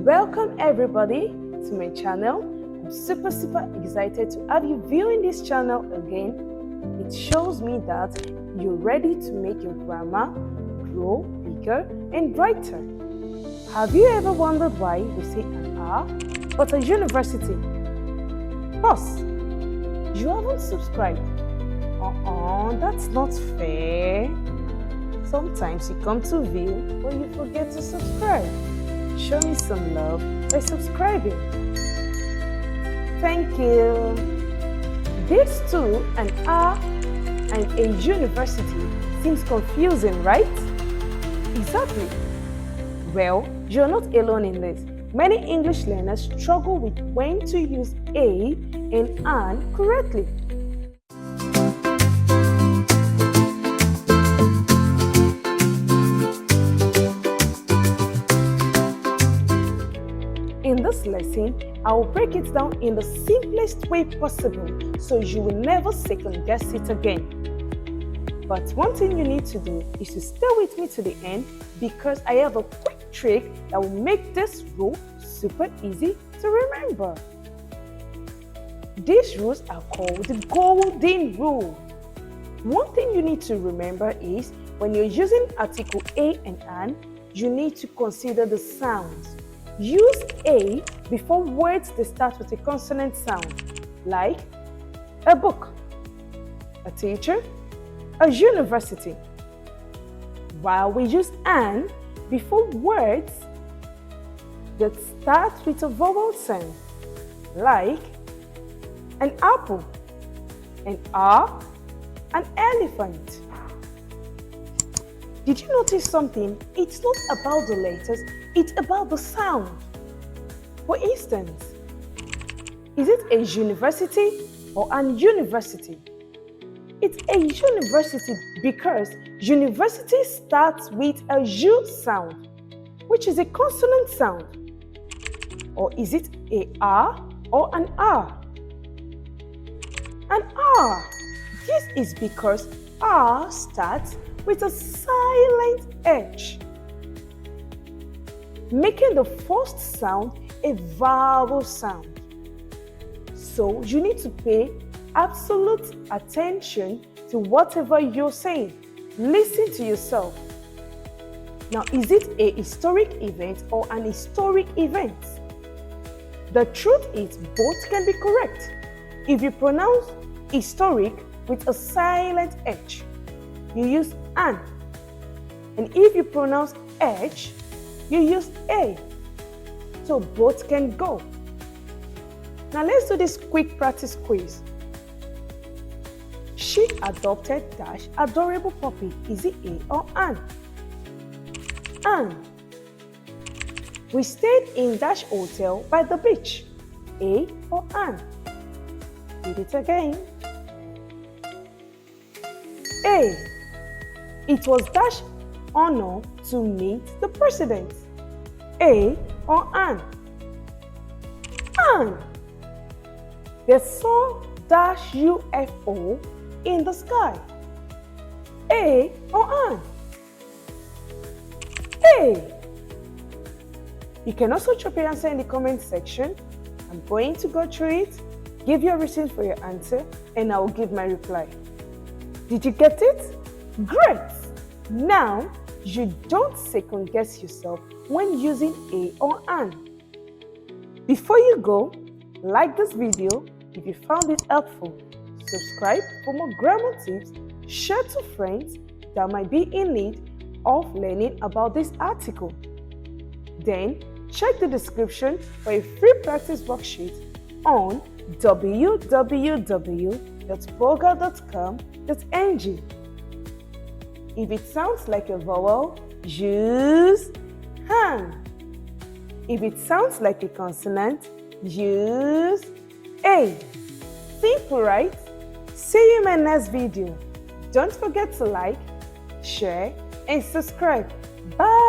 Welcome everybody to my channel. I'm super excited to have you viewing this channel again. It shows me that you're ready to make your grammar grow bigger and brighter. Have you ever wondered why we say an R but a university? Boss, you haven't subscribed. That's not fair. Sometimes you come to view but you forget to subscribe. Show me some love by subscribing. Thank you. These two, an R and a university, seems confusing, right? Exactly. Well, you're not alone in this. Many English learners struggle with when to use a and an correctly. In this lesson, I will break it down in the simplest way possible so you will never second guess it again. But one thing you need to do is to stay with me to the end because I have a quick trick that will make this rule super easy to remember. These rules are called the golden rule. One thing you need to remember is when you're using article a and an, you need to consider the sounds. Use a before words that start with a consonant sound, like a book, a teacher, a university. While we use an before words that start with a vowel sound, like an apple, an R, an elephant. Did you notice something? It's not about the letters, it's about the sound. For instance, is it a university or an university? It's a university because university starts with a U sound, which is a consonant sound. Or is it a R or an R? An R. This is because R starts with a silent H, making the first sound a vowel sound. So you need to pay absolute attention to whatever you're saying. Listen to yourself. Now, is it a historic event or an historic event? The truth is both can be correct. If you pronounce historic with a silent H, you use an. And if you pronounce H, you use a. So both can go. Now let's do this quick practice quiz. She adopted dash adorable puppy. Is it a or an? An. We stayed in dash hotel by the beach. A or an? Read it again. A. It was dash honor to meet the president. A or an? An. They saw dash UFO in the sky. A or an? A. You can also drop your answer in the comment section. I'm going to go through it, give you a reason for your answer, and I will give my reply. Did you get it? Great! Now, you don't second guess yourself when using a or an. Before you go, like this video if you found it helpful. Subscribe for more grammar tips. Share to friends that might be in need of learning about this article. Then, check the description for a free practice worksheet on www.boga.com.ng. If it sounds like a vowel, use an. If it sounds like a consonant, use a. Simple, right? See you in my next video. Don't forget to like, share, and subscribe. Bye!